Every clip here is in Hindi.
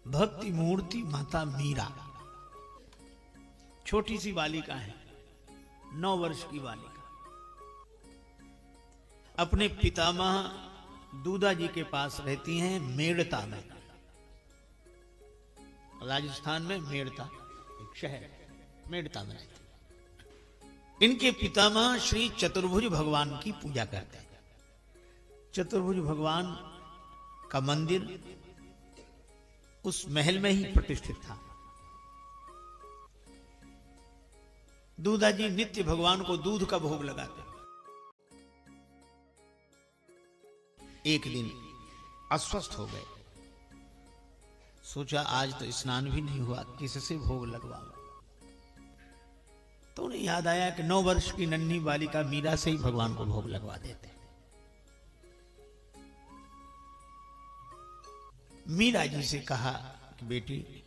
भक्ति मूर्ति माता मीरा, छोटी सी बालिका है, 9 वर्ष की बालिका, अपने पितामह दूधा जी के पास रहती हैं मेड़ता में। राजस्थान में मेड़ता एक शहर है, मेड़ता में रहती है। इनके पितामह श्री चतुर्भुज भगवान की पूजा करते हैं। चतुर्भुज भगवान का मंदिर उस महल में ही प्रतिष्ठित था। दूधा जी नित्य भगवान को दूध का भोग लगाते। एक दिन अस्वस्थ हो गए, सोचा आज तो स्नान भी नहीं हुआ, किससे भोग लगवाऊं। तो उन्हें याद आया कि 9 वर्ष की नन्ही बालिका मीरा से ही भगवान को भोग लगवा देते। मीरा जी से कहा कि बेटी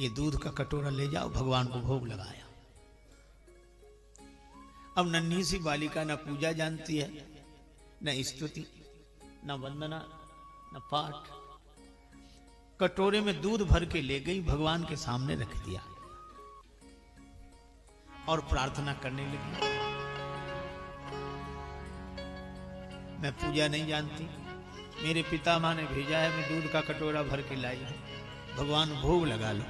ये दूध का कटोरा ले जाओ, भगवान को भोग लगाया। अब नन्ही सी बालिका न पूजा जानती है, न स्तुति, न वंदना, न पाठ। कटोरे में दूध भर के ले गई, भगवान के सामने रख दिया और प्रार्थना करने लगी। मैं पूजा नहीं जानती, मेरे पितामह ने भेजा है, मैं दूध का कटोरा भर के लाई हूं, भगवान भोग लगा लो।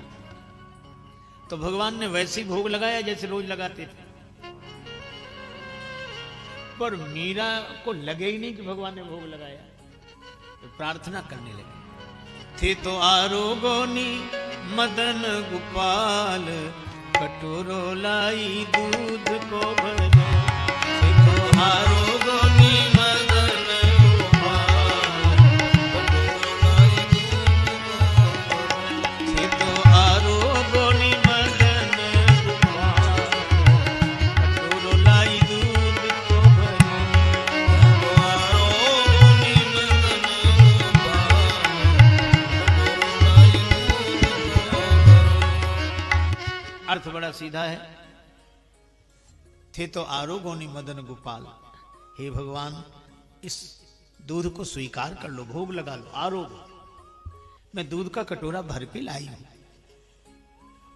तो भगवान ने वैसे ही भोग लगाया जैसे रोज लगाते थे, पर मीरा को लगे ही नहीं कि भगवान ने भोग लगाया। तो प्रार्थना करने लगे, थे तो आरोगोनी मदन गोपाल, कटोरो लाई दूध को भरो। थे तो आरोगोनी मदन गोपाल, कटोरो लाई दूध को भरो। थे तो आरोगोनी मदन गोपाल, कटोरो लाई दूध को भरो। तो आरोगोनी मदन गोपाल, कटोरो लाई दूध को भरो। अर्थ बड़ा सीधा है। थे तो आरोगोनी मदन गोपाल, हे भगवान इस दूध को स्वीकार कर लो, भोग लगा लो। आरोग, मैं दूध का कटोरा भर के लाई हूं,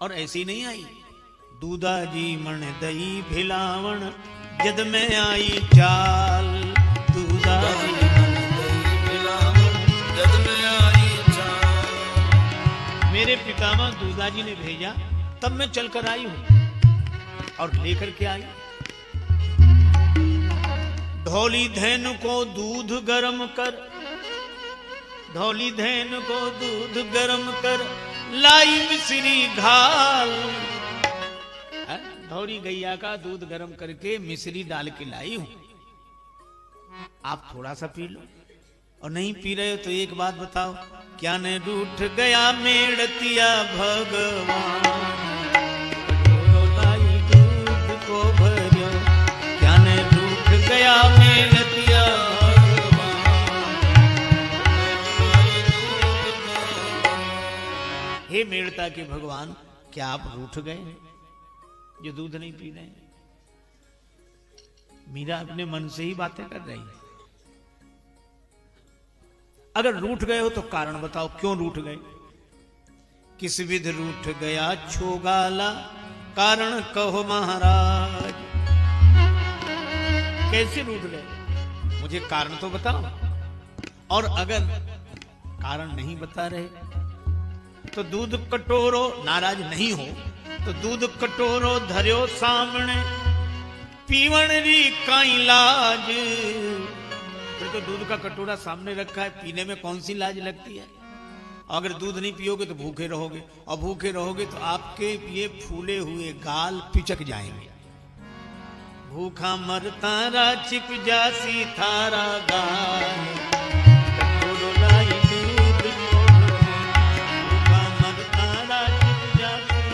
और ऐसी नहीं आई। दूधा जी मन दई भिलावण, जद में आई चाल। दूधा जी मन दई भिलावण, जद में आई चाल। मेरे पितामह दूधा जी ने भेजा, तब मैं चलकर आई हूं और लेकर के आई। धौली धैन को दूध गरम कर, धौली धैन को दूध गरम कर, लाई मिश्री घाल। धौली गैया का दूध गरम करके मिश्री डाल के लाई हूं, आप थोड़ा सा पी लो। और नहीं पी रहे हो तो एक बात बताओ, क्या ने रूठ गया मेड़तिया भगवान, कटोरो लाई दूध को भरो। क्या ने रूठ गया मेड़तिया भगवान, हे मेड़ता के भगवान, क्या आप रूठ गए जो दूध नहीं पी रहे? मीरा अपने मन से ही बातें कर रही है। अगर रूठ गए हो तो कारण बताओ, क्यों रूठ गए? किस विध रूठ गया छोगाला, कारण कहो महाराज। कैसे रूठ गए, मुझे कारण तो बताओ। और अगर कारण नहीं बता रहे तो दूध कटोरो, नाराज नहीं हो तो दूध कटोरो धर्यो सामने, पीवण री काई लाज। फिर तो दूध का कटोरा सामने रखा है, पीने में कौन सी लाज लगती है? अगर दूध नहीं पियोगे तो भूखे रहोगे, और भूखे रहोगे तो आपके ये फूले हुए गाल पिचक जाएंगे। भूखा मरतारा छिप जासी थारा गाल, कटोरो लाई दूध को भरो। भूखा मरतारा छिप जासी,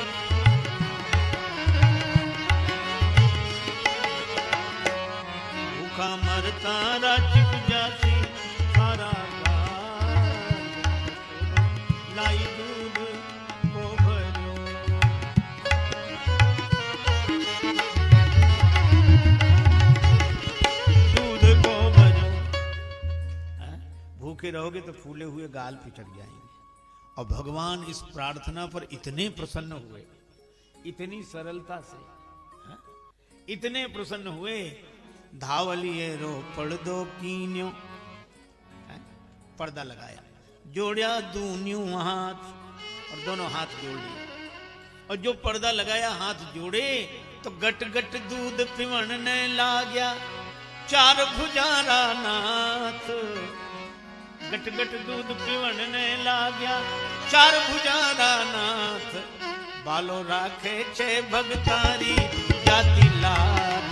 भूखा मरतारा छिप जासी थारा गाल, लाई दूध को भरो। दूध को भरो। भूखे रहोगे तो फूले हुए गाल पिचक जाएंगे, और भगवान इस प्रार्थना पर इतने प्रसन्न हुए, इतनी सरलता से, हा? इतने प्रसन्न हुए, धावलिए रो पर्दो कीन्यो, पर्दा लगाया, जोड़िया दून्यू हाथ, और दोनों हाथ जोड़ लिए, और जो पर्दा लगाया हाथ जोड़े तो गट गट दूध पिवन ने लाग्या, चार भुजारा नाथ, गट गट दूध पिवन ने लाग्या, चार भुजारा नाथ, बालो राखे छे भगतारी जाति लाभ,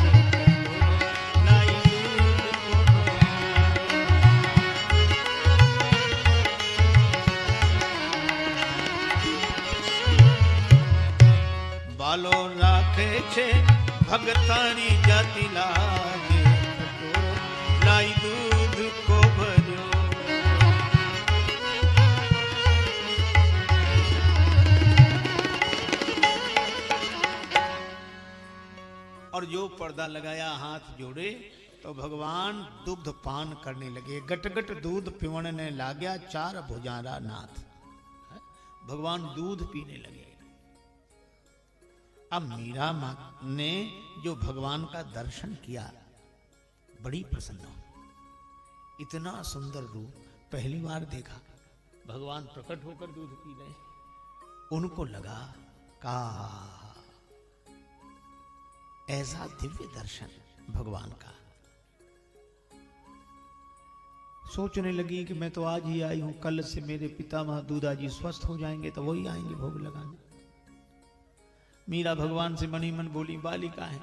बालो राखे छे भगतानी जाति लागे, लाई दूध को भर्यो, और जो पर्दा लगाया हाथ जोड़े तो भगवान दुग्ध पान करने लगे, गट गट दूध पिवन ने लाग्या, चार भुजारा नाथ, भगवान दूध पीने लगे। अब मीरा मां ने जो भगवान का दर्शन किया, बड़ी प्रसन्न हो, इतना सुंदर रूप पहली बार देखा, भगवान प्रकट होकर दूध पी रहे, उनको लगा का ऐसा दिव्य दर्शन भगवान का। सोचने लगी कि मैं तो आज ही आई हूं, कल से मेरे पितामह दूधाजी स्वस्थ हो जाएंगे तो वही आएंगे भोग लगाने। मीरा भगवान से मनी मन बोली, बालिका है,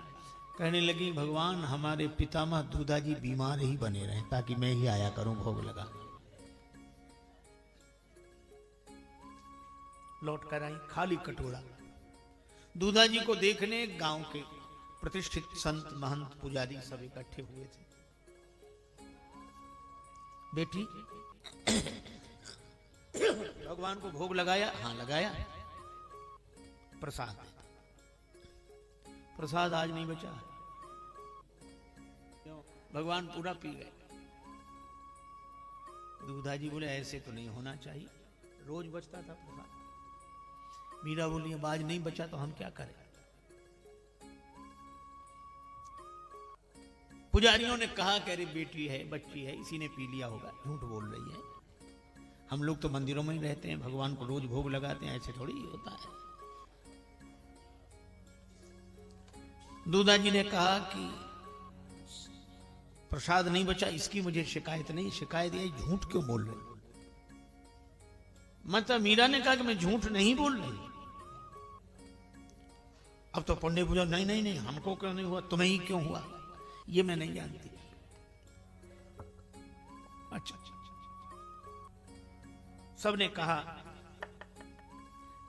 कहने लगी भगवान हमारे पितामह दूधाजी बीमार ही बने रहे ताकि मैं ही आया करूं भोग लगा। लौट कर आई खाली कटोरा। दूधाजी को देखने गांव के प्रतिष्ठित संत महंत पुजारी सब इकट्ठे हुए थे। बेटी भगवान को भोग लगाया? हाँ लगाया। प्रसाद प्रसाद आज नहीं बचा, क्यों? भगवान पूरा पी गए। दूधाजी बोले ऐसे तो नहीं होना चाहिए, रोज बचता था प्रसाद। मीरा बोली अब आज नहीं बचा तो हम क्या करें। पुजारियों ने कहा कि अरे बेटी है, बच्ची है, इसी ने पी लिया होगा, झूठ बोल रही है। हम लोग तो मंदिरों में ही रहते हैं, भगवान को रोज भोग लगाते हैं, ऐसे थोड़ी होता है। दूधाजी ने कहा कि प्रसाद नहीं बचा, इसकी मुझे शिकायत नहीं, शिकायत ये झूठ क्यों बोल रहे। माता मीरा ने कहा कि मैं झूठ नहीं बोल रही। अब तो पंडित पूजा नहीं नहीं नहीं, हमको क्यों नहीं हुआ, तुम्हें ही क्यों हुआ, ये मैं नहीं जानती। अच्छा, सबने कहा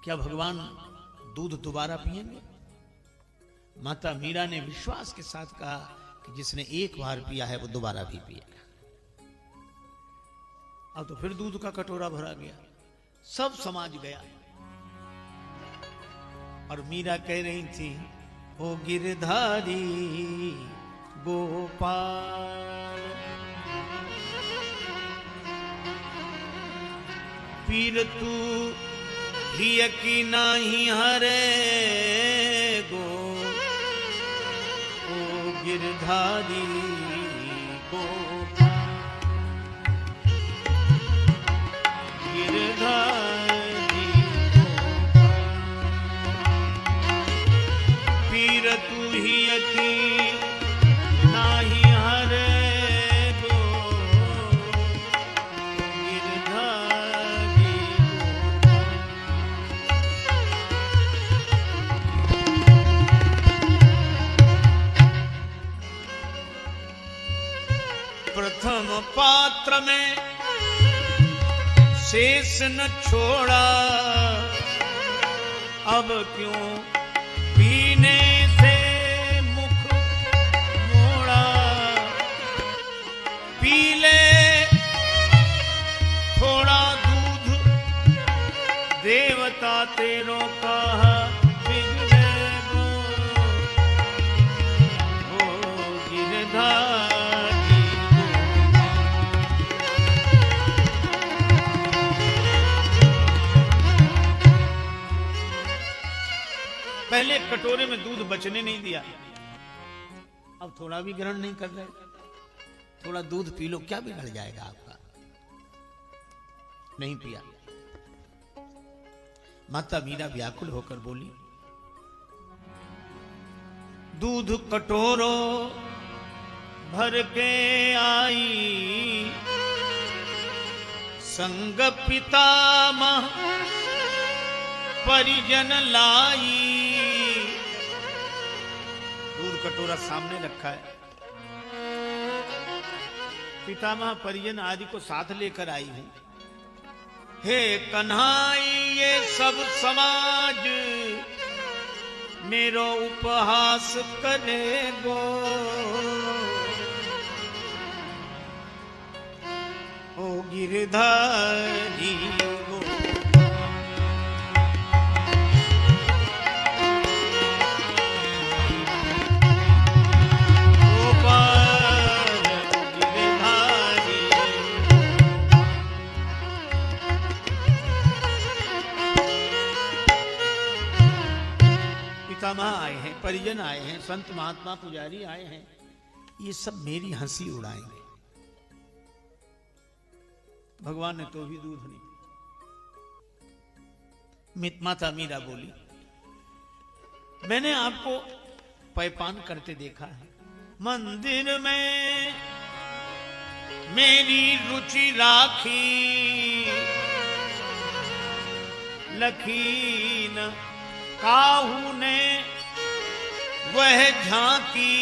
क्या भगवान दूध दोबारा पिएंगे? माता मीरा ने विश्वास के साथ कहा कि जिसने एक बार पिया है वो दोबारा भी पिएगा। अब तो फिर दूध का कटोरा भरा गया, सब समाज गया। और मीरा कह रही थी, ओ गिरधारी गोपाल, पीर तू ही की नाही हरे गो, ओ गिरधारी गोपाल, गिरधारी गोपाल, पीर तू ही की नाही हरे गो, गिरधारी प्रथम पात्र में शेष न छोड़ा, अब क्यों पीने से मुख मोड़ा, पी ले थोड़ा दूध, देवता तेरो कहा बिगड़े गो, ओ गिरधारी। पहले कटोरे में दूध बचने नहीं दिया, अब थोड़ा भी ग्रहण नहीं कर रहे। थोड़ा दूध पी लो, क्या बिगड़ जाएगा आपका। नहीं पिया। माता मीरा व्याकुल होकर बोली, दूध कटोरो भर के आई, संग पितामह परिजन लाई। दूध कटोरा सामने रखा है, पितामह परिजन आदि को साथ लेकर आई हूं। हे कन्हाई ये सब समाज मेरो उपहास करेगो, ओ गिरधारी गो। पितामह आए हैं, परिजन आए हैं, संत महात्मा पुजारी आए हैं, ये सब मेरी हंसी उड़ाएंगे। भगवान ने तो भी दूध नहीं। माता मीरा बोली, मैंने आपको पैपान करते देखा है। मंदिर में मेरी रुचि राखी, लखीन काहू ने वह झांकी,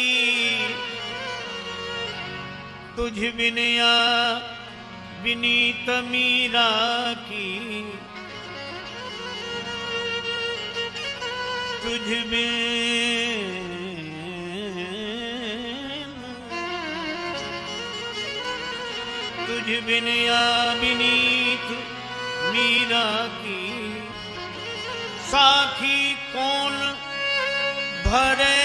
तुझ बिनया विनीत मीरा की, तुझ बिन तुझ बिनया विनीत मीरा की, साखी कौन भरे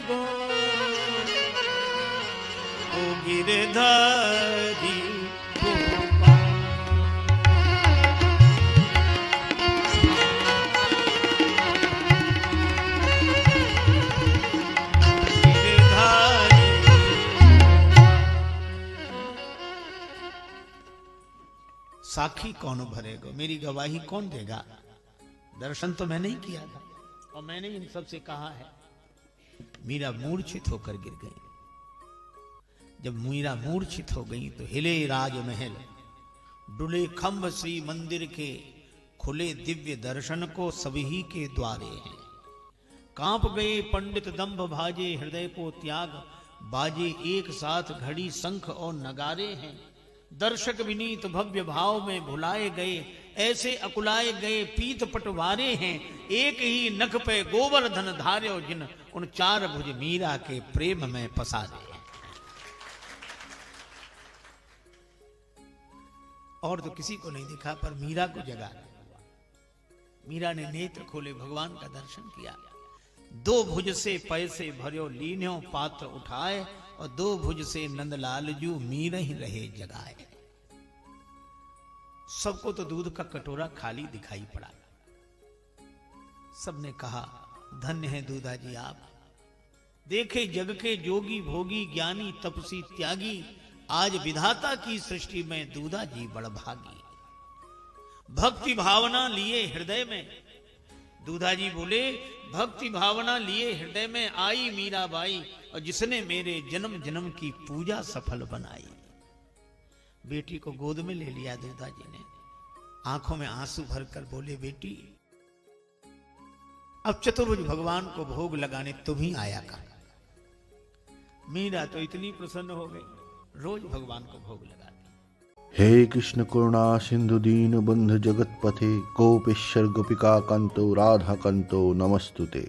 गो, ओ गिरधारी साखी कौन भरेगा, मेरी गवाही कौन देगा। दर्शन तो मैं नहीं किया था और मैंने इन सबसे कहा है। मीरा मूर्छित होकर गिर गई। जब मीरा मूर्छित हो गई तो हिले राजमहल, डुले खंभ श्री मंदिर के, खुले दिव्य दर्शन को सभी के द्वारे हैं। कांप गए पंडित दंभ भाजे, हृदय को त्याग बाजे एक साथ, घड़ी शंख और नगारे हैं। दर्शक विनीत भव्य भाव में भुलाए गए, ऐसे अकुलाए गए पीत पटवारे हैं। एक ही नख पे गोवर्धन धार्यो जिन, उन चार भुज मीरा के प्रेम में पसारे। और तो किसी को नहीं दिखा, पर मीरा को जगा। मीरा ने नेत्र खोले, भगवान का दर्शन किया। दो भुज से पैसे भर्यो लीन्यो पात्र उठाए, और दो भुज से नंदलाल जू मीर ही रहे जगाए। सबको तो दूध का कटोरा खाली दिखाई पड़ा। सबने कहा, धन्य है दूधा जी आप, देखे जग के जोगी भोगी ज्ञानी तपसी त्यागी, आज विधाता की सृष्टि में दूधा जी बड़भागी। भक्ति भावना लिए हृदय में, दूधा जी बोले, भक्ति भावना लिए हृदय में आई मीराबाई, और जिसने मेरे जन्म जन्म की पूजा सफल बनाई। बेटी को गोद में ले लिया दूधा जी ने, आंखों में आंसू भरकर बोले, बेटी अब चतुर्भुज भगवान को भोग लगाने तुम ही आया कर। मीरा तो इतनी प्रसन्न हो गई, रोज भगवान को भोग लगाती। हे कृष्ण करुणा सिंधु दीन बंधु जगत पथे, गोपेश्वर गोपिका कंतो राधा कंतो नमस्तुते।